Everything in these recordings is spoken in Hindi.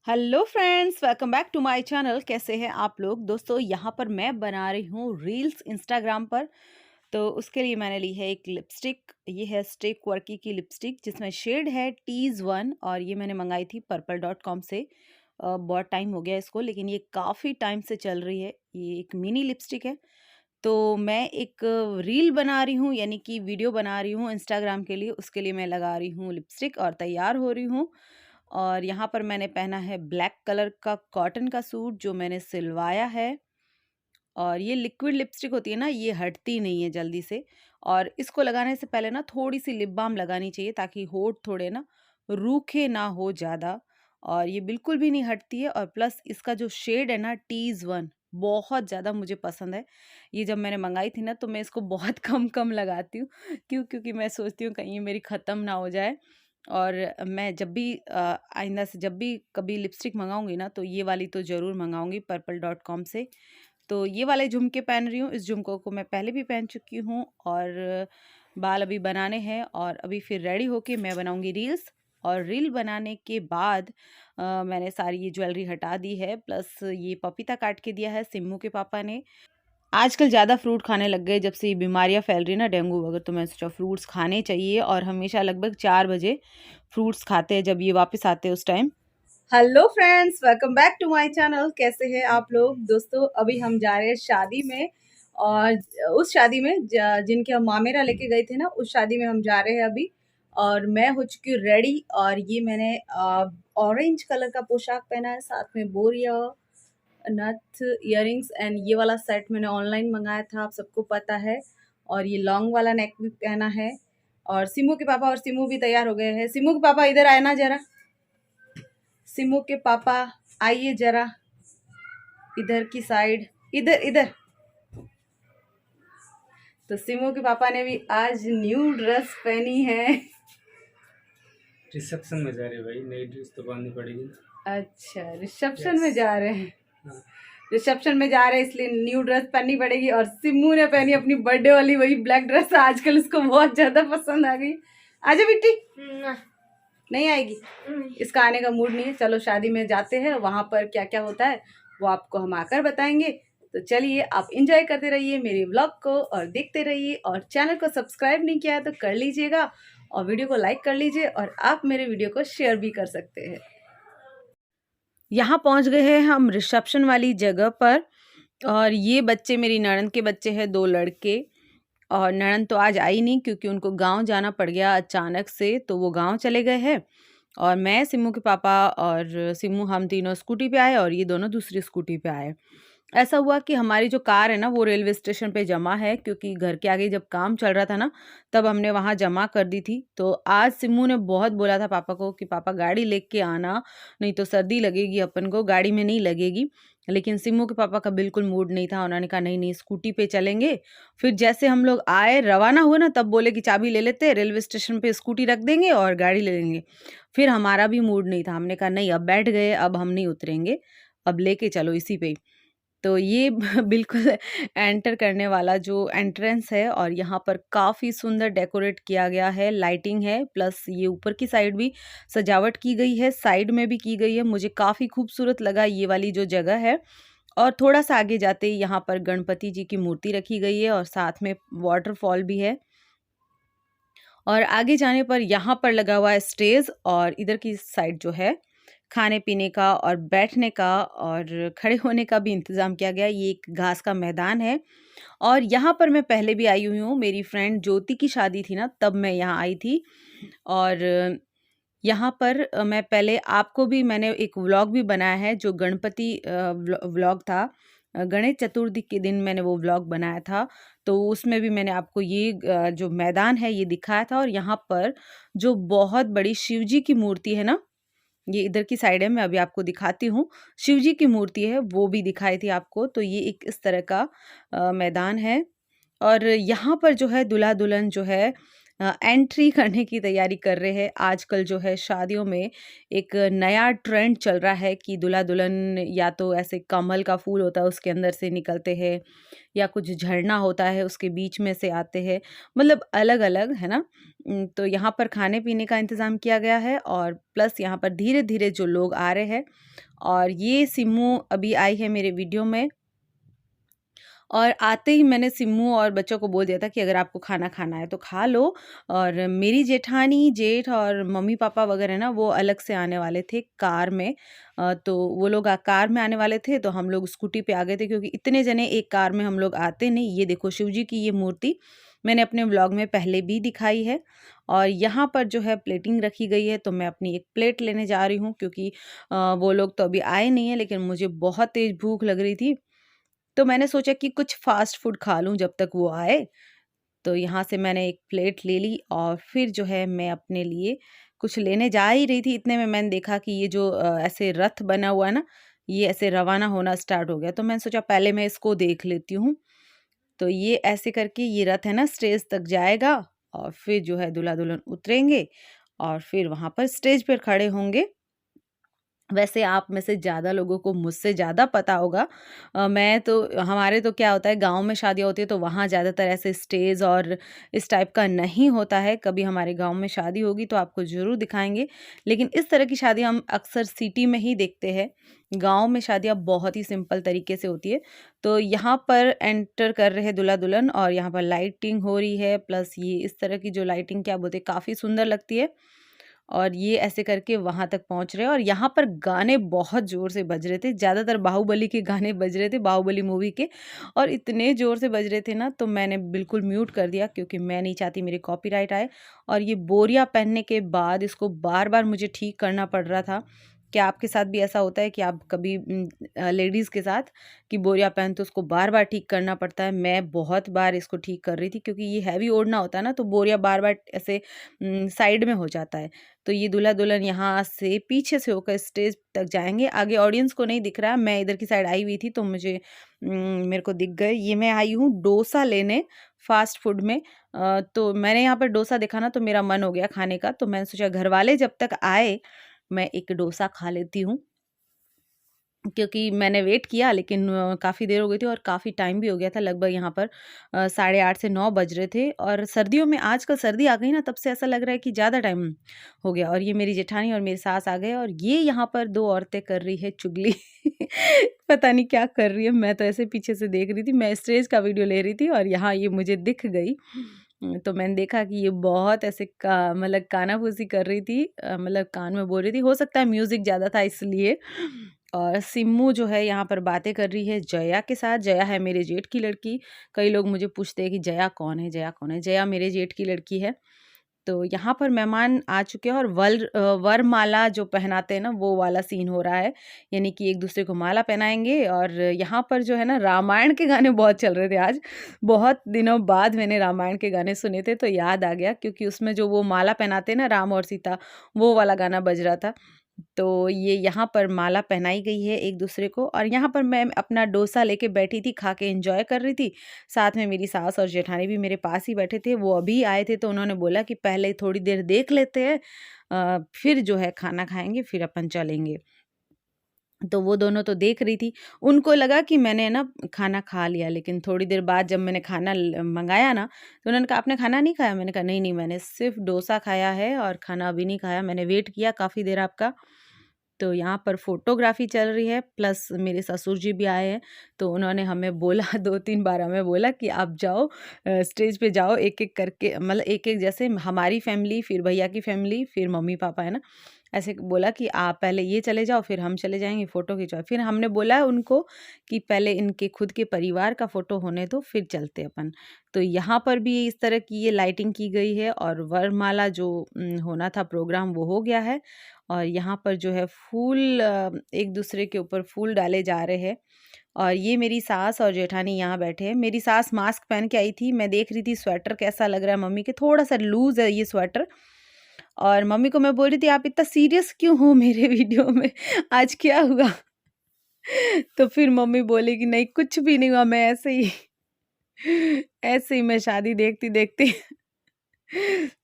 Hello friends, welcome back to my channel. कैसे हैं आप लोग? दोस्तों, यहाँ पर मैं बना रही हूँ रील्स इंस्टाग्राम पर। तो उसके लिए मैंने ली है एक लिपस्टिक। ये है स्टिक वर्की की लिपस्टिक जिसमें शेड है टीज़ 1 और ये मैंने मंगाई थी purple.com से। बहुत टाइम हो गया इसको, लेकिन ये काफ़ी टाइम से चल रही है। ये एक मिनी लिपस्टिक है। तो मैं एक रील बना रही हूँ, यानी कि वीडियो बना रही हूँ इंस्टाग्राम के लिए। उसके लिए मैं लगा रही हूँ लिपस्टिक और तैयार हो रही हूँ। और यहाँ पर मैंने पहना है ब्लैक कलर का कॉटन का सूट जो मैंने सिलवाया है। और ये लिक्विड लिपस्टिक होती है ना, ये हटती नहीं है जल्दी से। और इसको लगाने से पहले ना थोड़ी सी लिप बाम लगानी चाहिए ताकि होंठ थोड़े ना रूखे ना हो ज़्यादा। और ये बिल्कुल भी नहीं हटती है। और प्लस इसका जो शेड है ना टीज़ 1, बहुत ज़्यादा मुझे पसंद है। ये जब मैंने मंगाई थी ना तो मैं इसको बहुत कम कम लगाती हूँ। क्योंकि मैं सोचती हूँ कहीं ये मेरी ख़त्म ना हो जाए। और मैं जब भी आइंदा से जब भी कभी लिपस्टिक मंगाऊंगी ना तो ये वाली तो ज़रूर मंगाऊंगी purple.com से। तो ये वाले झुमके पहन रही हूँ। इस झुमकों को मैं पहले भी पहन चुकी हूँ। और बाल अभी बनाने हैं और अभी फिर रेडी होके मैं बनाऊंगी रील्स। और रील बनाने के बाद मैंने सारी ये ज्वेलरी हटा दी है। प्लस ये पपीता काट के दिया है सिम्मू के पापा ने। आजकल ज़्यादा फ्रूट खाने लग गए जब से ये बीमारियाँ फैल रही ना, डेंगू वगैरह। तो मैं सोचा फ्रूट्स खाने चाहिए और हमेशा लगभग 4 बजे फ्रूट्स खाते हैं जब ये वापस आते हैं उस time. Hello friends, welcome back to my channel. कैसे हैं आप लोग? दोस्तों, अभी हम जा रहे हैं शादी में। और उस शादी में जिनके हम मामेरा लेके गए थे ना, उस शादी में हम जा रहे हैं अभी। और मैं हो चुकी हूँ रेडी। और ये मैंने ऑरेंज कलर का पोशाक पहना है, साथ में बोरिया, नथ, इयररिंग्स एंड ये वाला सेट मैंने ऑनलाइन मंगाया था, आप सबको पता है। और ये लॉन्ग वाला नेक भी पहना है। और सिमू के पापा और सिमू भी तैयार हो गए हैं। सिमू के पापा इधर आए ना जरा। सिमू के पापा आइए जरा इधर की साइड, इधर इधर। तो सिमू के पापा ने भी आज न्यू ड्रेस पहनी है। रिसेप्शन में जा रहे भाई, नई ड्रेस तो बांधनी पड़ेगी। अच्छा, रिसेप्शन में जा रहे हैं। रिसेप्शन में जा रहे हैं इसलिए न्यू ड्रेस पहननी पड़ेगी। और सिमू ने पहनी अपनी बर्थडे वाली वही ब्लैक ड्रेस। आजकल इसको बहुत ज्यादा पसंद आ गई। आजा बेटी। नहीं आएगी, इसका आने का मूड नहीं है। चलो शादी में जाते हैं, वहां पर क्या क्या होता है वो आपको हम आकर बताएंगे। तो चलिए, आप इंजॉय करते रहिए मेरे व्लॉग को और देखते रहिए। और चैनल को सब्सक्राइब नहीं किया है तो कर लीजिएगा और वीडियो को लाइक कर लीजिए। और आप मेरे वीडियो को शेयर भी कर सकते हैं। यहाँ पहुँच गए हैं हम रिसेप्शन वाली जगह पर। और ये बच्चे मेरी ननद के बच्चे हैं, 2 लड़के। और ननद तो आज आई नहीं क्योंकि उनको गांव जाना पड़ गया अचानक से, तो वो गांव चले गए हैं। और मैं, सिम्मू के पापा और सिम्मू, हम तीनों स्कूटी पे आए और ये दोनों दूसरी स्कूटी पे आए। ऐसा हुआ कि हमारी जो कार है ना वो रेलवे स्टेशन पे जमा है, क्योंकि घर के आगे जब काम चल रहा था ना तब हमने वहाँ जमा कर दी थी। तो आज सिम्मू ने बहुत बोला था पापा को कि पापा गाड़ी लेके आना, नहीं तो सर्दी लगेगी अपन को, गाड़ी में नहीं लगेगी। लेकिन सिम्मू के पापा का बिल्कुल मूड नहीं था। उन्होंने कहा नहीं नहीं, स्कूटी पे चलेंगे। फिर जैसे हम लोग आए, रवाना हुए ना, तब बोले कि चाबी ले लेते, रेलवे स्टेशन पे स्कूटी रख देंगे और गाड़ी ले लेंगे। फिर हमारा भी मूड नहीं था, हमने कहा नहीं, अब बैठ गए, अब हम नहीं उतरेंगे, अब लेके चलो इसी पे ही। तो ये बिल्कुल एंटर करने वाला जो एंट्रेंस है। और यहाँ पर काफ़ी सुंदर डेकोरेट किया गया है, लाइटिंग है, प्लस ये ऊपर की साइड भी सजावट की गई है, साइड में भी की गई है। मुझे काफ़ी खूबसूरत लगा ये वाली जो जगह है। और थोड़ा सा आगे जाते ही यहाँ पर गणपति जी की मूर्ति रखी गई है और साथ में वाटरफॉल भी है। और आगे जाने पर यहाँ पर लगा हुआ है स्टेज। और इधर की साइड जो है खाने पीने का और बैठने का और खड़े होने का भी इंतज़ाम किया गया है। ये एक घास का मैदान है। और यहाँ पर मैं पहले भी आई हुई हूँ, मेरी फ्रेंड ज्योति की शादी थी ना तब मैं यहाँ आई थी। और यहाँ पर मैं पहले आपको भी मैंने एक व्लॉग भी बनाया है जो गणपति व्लॉग था। गणेश चतुर्थी के दिन मैंने वो व्लॉग बनाया था। तो उसमें भी मैंने आपको ये जो मैदान है ये दिखाया था। और यहाँ पर जो बहुत बड़ी शिव जी की मूर्ति है ना, ये इधर की साइड है, मैं अभी आपको दिखाती हूँ। शिव जी की मूर्ति है, वो भी दिखाई थी आपको। तो ये एक इस तरह का मैदान है। और यहाँ पर जो है दूल्हा दुल्हन जो है एंट्री करने की तैयारी कर रहे हैं। आजकल जो है शादियों में एक नया ट्रेंड चल रहा है कि दूल्हा दुल्हन या तो ऐसे कमल का फूल होता है उसके अंदर से निकलते हैं, या कुछ झरना होता है उसके बीच में से आते हैं, मतलब अलग अलग है ना। तो यहाँ पर खाने पीने का इंतज़ाम किया गया है। और प्लस यहाँ पर धीरे धीरे जो लोग आ रहे हैं और ये सिम्मू अभी आई है मेरे वीडियो में, और आते ही मैंने सिम्मू और बच्चों को बोल दिया था कि अगर आपको खाना खाना है तो खा लो। और मेरी जेठानी, जेठ और मम्मी पापा वगैरह ना वो अलग से आने वाले थे कार में। तो वो लोग कार में आने वाले थे, तो हम लोग स्कूटी पे आ गए थे क्योंकि इतने जने एक कार में हम लोग आते नहीं। ये देखो शिव जी की ये मूर्ति मैंने अपने व्लॉग में पहले भी दिखाई है। और यहाँ पर जो है प्लेटिंग रखी गई है, तो मैं अपनी एक प्लेट लेने जा रही हूँ क्योंकि वो लोग तो अभी आए नहीं हैं, लेकिन मुझे बहुत तेज़ भूख लग रही थी। तो मैंने सोचा कि कुछ फ़ास्ट फूड खा लूँ जब तक वो आए। तो यहाँ से मैंने एक प्लेट ले ली और फिर जो है मैं अपने लिए कुछ लेने जा ही रही थी, इतने में मैंने देखा कि ये जो ऐसे रथ बना हुआ है ना, ये ऐसे रवाना होना स्टार्ट हो गया। तो मैंने सोचा पहले मैं इसको देख लेती हूँ। तो ये ऐसे करके ये रथ है ना स्टेज तक जाएगा और फिर जो है दूल्हा-दुल्हन उतरेंगे और फिर वहाँ पर स्टेज पर खड़े होंगे। वैसे आप में से ज़्यादा लोगों को मुझसे ज़्यादा पता होगा। मैं तो हमारे तो क्या होता है, गाँव में शादियाँ होती है तो वहाँ ज़्यादातर ऐसे स्टेज और इस टाइप का नहीं होता है। कभी हमारे गाँव में शादी होगी तो आपको ज़रूर दिखाएँगे। लेकिन इस तरह की शादी हम अक्सर सिटी में ही देखते हैं। गाँव में शादियाँ बहुत ही सिंपल तरीके से होती है। तो यहाँ पर एंटर कर रहे हैं दूल्हा-दुल्हन और यहाँ पर लाइटिंग हो रही है, प्लस ये इस तरह की जो लाइटिंग क्या बोलते हैं, काफ़ी सुंदर लगती है। और ये ऐसे करके वहाँ तक पहुँच रहे हैं और यहाँ पर गाने बहुत ज़ोर से बज रहे थे। ज़्यादातर बाहुबली के गाने बज रहे थे, बाहुबली मूवी के, और इतने ज़ोर से बज रहे थे ना, तो मैंने बिल्कुल म्यूट कर दिया क्योंकि मैं नहीं चाहती मेरे कॉपीराइट आए। और ये बोरिया पहनने के बाद इसको बार-बार मुझे ठीक करना पड़ रहा था। क्या आपके साथ भी ऐसा होता है कि आप कभी लेडीज़ के साथ कि बोरिया पहन तो उसको बार-बार ठीक करना पड़ता है? मैं बहुत बार इसको ठीक कर रही थी क्योंकि ये हैवी ओढ़ना होता है ना, तो बोरिया बार-बार ऐसे साइड में हो जाता है। तो ये दूल्हा-दुल्हन यहाँ से पीछे से होकर स्टेज तक जाएँगे। आगे ऑडियंस को नहीं दिख रहा है, मैं इधर की साइड आई हुई थी तो मेरे को दिख गए। ये मैं आई हूँ डोसा लेने फ़ास्ट फूड में। तो मैंने यहाँ पर डोसा देखा ना तो मेरा मन हो गया खाने का, तो मैंने सोचा घरवाले जब तक आए, मैं एक डोसा खा लेती हूँ। क्योंकि मैंने वेट किया लेकिन काफ़ी देर हो गई थी और काफ़ी टाइम भी हो गया था, लगभग यहाँ पर 8:30 से 9 बज रहे थे। और सर्दियों में आजकल सर्दी आ गई ना, तब से ऐसा लग रहा है कि ज़्यादा टाइम हो गया। और ये मेरी जेठानी और मेरी सास आ गए और ये यहाँ पर 2 औरतें कर रही है चुगली। पता नहीं क्या कर रही है, मैं तो ऐसे पीछे से देख रही थी। मैं स्टेज का वीडियो ले रही थी और यहाँ ये मुझे दिख गई। तो मैंने देखा कि ये बहुत ऐसे मतलब कानाफूसी कर रही थी, मतलब कान में बोल रही थी। हो सकता है म्यूज़िक ज़्यादा था इसलिए। और सिम्मू जो है यहाँ पर बातें कर रही है जया के साथ। जया है मेरे जेठ की लड़की। कई लोग मुझे पूछते हैं कि जया कौन है, जया कौन है? जया मेरे जेठ की लड़की है। तो यहाँ पर मेहमान आ चुके हैं और वरमाला जो पहनाते हैं ना, वो वाला सीन हो रहा है। यानी कि एक-दूसरे को माला पहनाएँगे। और यहाँ पर जो है ना, रामायण के गाने बहुत चल रहे थे आज। बहुत दिनों बाद मैंने रामायण के गाने सुने थे तो याद आ गया, क्योंकि उसमें जो वो माला पहनाते हैं ना राम और सीता, वो वाला गाना बज रहा था। तो ये यहाँ पर माला पहनाई गई है एक-दूसरे को और यहाँ पर मैं अपना डोसा लेके बैठी थी, खा के एन्जॉय कर रही थी। साथ में मेरी सास और जेठानी भी मेरे पास ही बैठे थे, वो अभी आए थे तो उन्होंने बोला कि पहले थोड़ी देर देख लेते हैं, फिर जो है खाना खाएँगे, फिर अपन चलेंगे। तो वो दोनों तो देख रही थी, उनको लगा कि मैंने ना खाना खा लिया, लेकिन थोड़ी देर बाद जब मैंने खाना मंगाया ना, तो उन्होंने कहा आपने खाना नहीं खाया? मैंने कहा नहीं, नहीं, मैंने सिर्फ़ डोसा खाया है और खाना अभी नहीं खाया, मैंने वेट किया काफ़ी देर आपका। तो यहाँ पर फ़ोटोग्राफ़ी चल रही है, प्लस मेरे ससुर जी भी आए हैं, तो उन्होंने हमें बोला 2-3 बार हमें बोला कि आप जाओ, स्टेज पे जाओ एक-एक करके, मतलब एक-एक, जैसे हमारी फ़ैमिली, फिर भैया की फ़ैमिली, फिर मम्मी-पापा, है ना? ऐसे बोला कि आप पहले ये चले जाओ, फिर हम चले जाएँगे, फ़ोटो खिंचवाओ। फिर हमने बोला उनको कि पहले इनके खुद के परिवार का फ़ोटो होने दो, फिर चलते अपन। तो यहाँ पर भी इस तरह की ये लाइटिंग की गई है और वरमाला जो होना था प्रोग्राम, वो हो गया है। और यहाँ पर जो है फूल, एक-दूसरे के ऊपर फूल डाले जा रहे हैं। और ये मेरी सास और जेठानी यहाँ बैठे हैं। मेरी सास मास्क पहन के आई थी, मैं देख रही थी स्वेटर कैसा लग रहा है मम्मी के, थोड़ा-सा लूज़ है ये स्वेटर। और मम्मी को मैं बोल रही थी आप इतना सीरियस क्यों हो मेरे वीडियो में, आज क्या हुआ? तो फिर मम्मी बोली कि नहीं कुछ भी नहीं हुआ, मैं ऐसे ही ऐसे ही मैं शादी देखती-देखती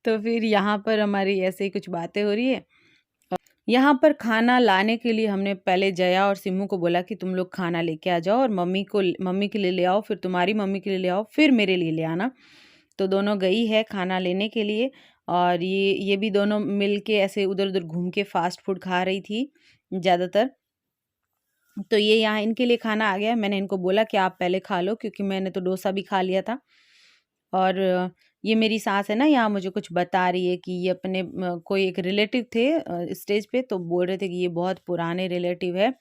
तो फिर यहाँ पर हमारी ऐसे ही कुछ बातें हो रही है। यहाँ पर खाना लाने के लिए हमने पहले जया और सिम्मू को बोला कि तुम लोग खाना लेके आ जाओ और मम्मी के लिए ले आओ, फिर तुम्हारी मम्मी के लिए ले आओ, फिर मेरे लिए ले आना। तो दोनों गई है खाना लेने के लिए और ये भी दोनों मिल के ऐसे उधर-उधर घूम के फ़ास्ट फूड खा रही थी ज़्यादातर। तो ये यहाँ इनके लिए खाना आ गया है। मैंने इनको बोला कि आप पहले खा लो, क्योंकि मैंने तो डोसा भी खा लिया था। और ये मेरी सास है ना, यहाँ मुझे कुछ बता रही है कि ये अपने कोई एक रिलेटिव थे स्टेज पे, तो बोल रहे थे कि ये बहुत पुराने रिलेटिव है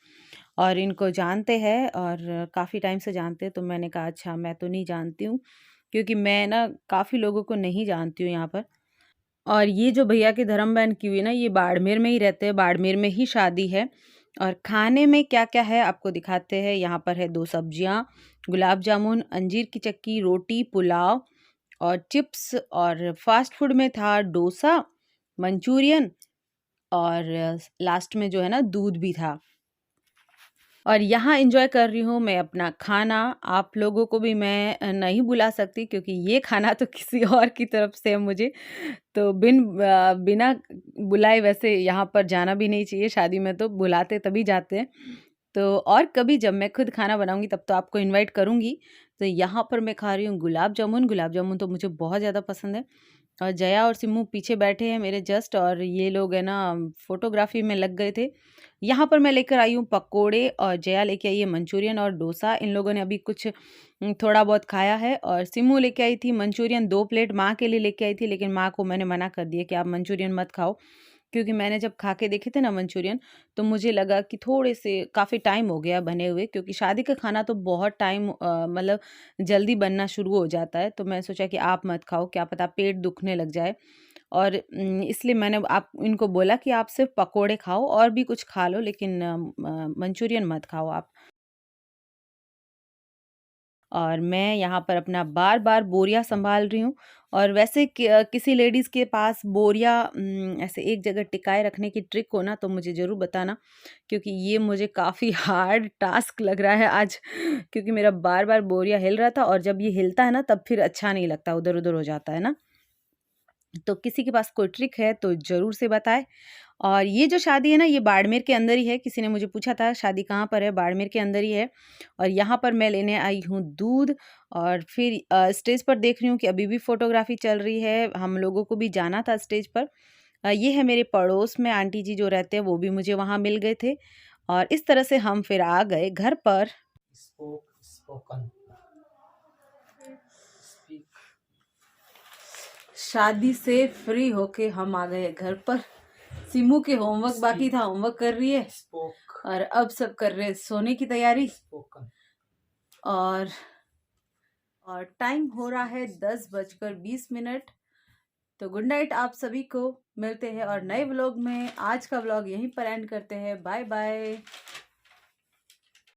और इनको जानते हैं और काफ़ी टाइम से जानते हैं। तो मैंने कहा अच्छा, मैं तो नहीं जानती हूँ, क्योंकि मैं ना काफ़ी लोगों को नहीं जानती हूँ यहाँ पर। और ये जो भैया की धर्म बहन की हुई ना, ये बाड़मेर में ही रहते हैं, बाड़मेर में ही शादी है। और खाने में क्या-क्या है आपको दिखाते हैं। यहाँ पर है 2 सब्जियाँ, गुलाब जामुन, अंजीर की चक्की, रोटी, पुलाव और चिप्स। और फास्ट फूड में था डोसा, मंचूरियन और लास्ट में जो है ना दूध भी था। और यहाँ एन्जॉय कर रही हूँ मैं अपना खाना। आप लोगों को भी मैं नहीं बुला सकती, क्योंकि ये खाना तो किसी और की तरफ से है मुझे। तो बिना बुलाए वैसे यहाँ पर जाना भी नहीं चाहिए, शादी में तो बुलाते तभी जाते हैं। तो और कभी जब मैं खुद खाना बनाऊँगी तब तो आपको इनवाइट करूँगी। तो यहाँ पर मैं खा रही हूँ गुलाब जामुन तो मुझे बहुत ज़्यादा पसंद है। और जया और सिम्मू पीछे बैठे हैं मेरे जस्ट, और ये लोग है ना फ़ोटोग्राफ़ी में लग गए थे। यहाँ पर मैं लेकर आई हूँ पकोड़े और जया लेके आई है मंचूरियन और डोसा। इन लोगों ने अभी कुछ थोड़ा बहुत खाया है। और सिम्मू लेके आई थी मंचूरियन 2 प्लेट, माँ के लिए लेके आई थी, लेकिन माँ को मैंने मना कर दिया कि आप मंचूरियन मत खाओ। क्योंकि मैंने जब खा के देखे थे ना मंचूरियन, तो मुझे लगा कि थोड़े से काफ़ी टाइम हो गया बने हुए, क्योंकि शादी का खाना तो बहुत टाइम मतलब जल्दी बनना शुरू हो जाता है। तो मैं सोचा कि आप मत खाओ, क्या पता पेट दुखने लग जाए। और इसलिए मैंने आप इनको बोला कि आप सिर्फ़ पकोड़े खाओ और भी कुछ खा लो, लेकिन मंचूरियन मत खाओ आप। और मैं यहाँ पर अपना बार-बार बोरिया सँभाल रही हूँ। और वैसे किसी लेडीज़ के पास बोरिया ऐसे एक जगह टिकाए रखने की ट्रिक हो ना, तो मुझे ज़रूर बताना, क्योंकि ये मुझे काफ़ी हार्ड टास्क लग रहा है आज। क्योंकि मेरा बार-बार बोरिया हिल रहा था, और जब ये हिलता है ना तब फिर अच्छा नहीं लगता, उधर-उधर हो जाता है ना। तो किसी के पास कोई ट्रिक है तो ज़रूर से बताएँ। और ये जो शादी है ना, ये बाड़मेर के अंदर ही है। किसी ने मुझे पूछा था शादी कहाँ पर है, बाड़मेर के अंदर ही है। और यहाँ पर मैं लेने आई हूँ दूध। और फिर स्टेज पर देख रही हूँ कि अभी भी फ़ोटोग्राफ़ी चल रही है, हम लोगों को भी जाना था स्टेज पर। ये है मेरे पड़ोस में आंटी जी जो रहते हैं, वो भी मुझे वहाँ मिल गए थे। और इस तरह से हम फिर आ गए घर पर। Spoken speak. शादी से फ्री होके हम आ गए घर पर। सिमू के होमवर्क बाकी था, होमवर्क कर रही है। और अब सब कर रहे हैं सोने की तैयारी। और टाइम हो रहा है 10:20। तो गुड नाइट आप सभी को, मिलते हैं और नए व्लॉग में। आज का व्लॉग यहीं पर एंड करते हैं। Bye bye.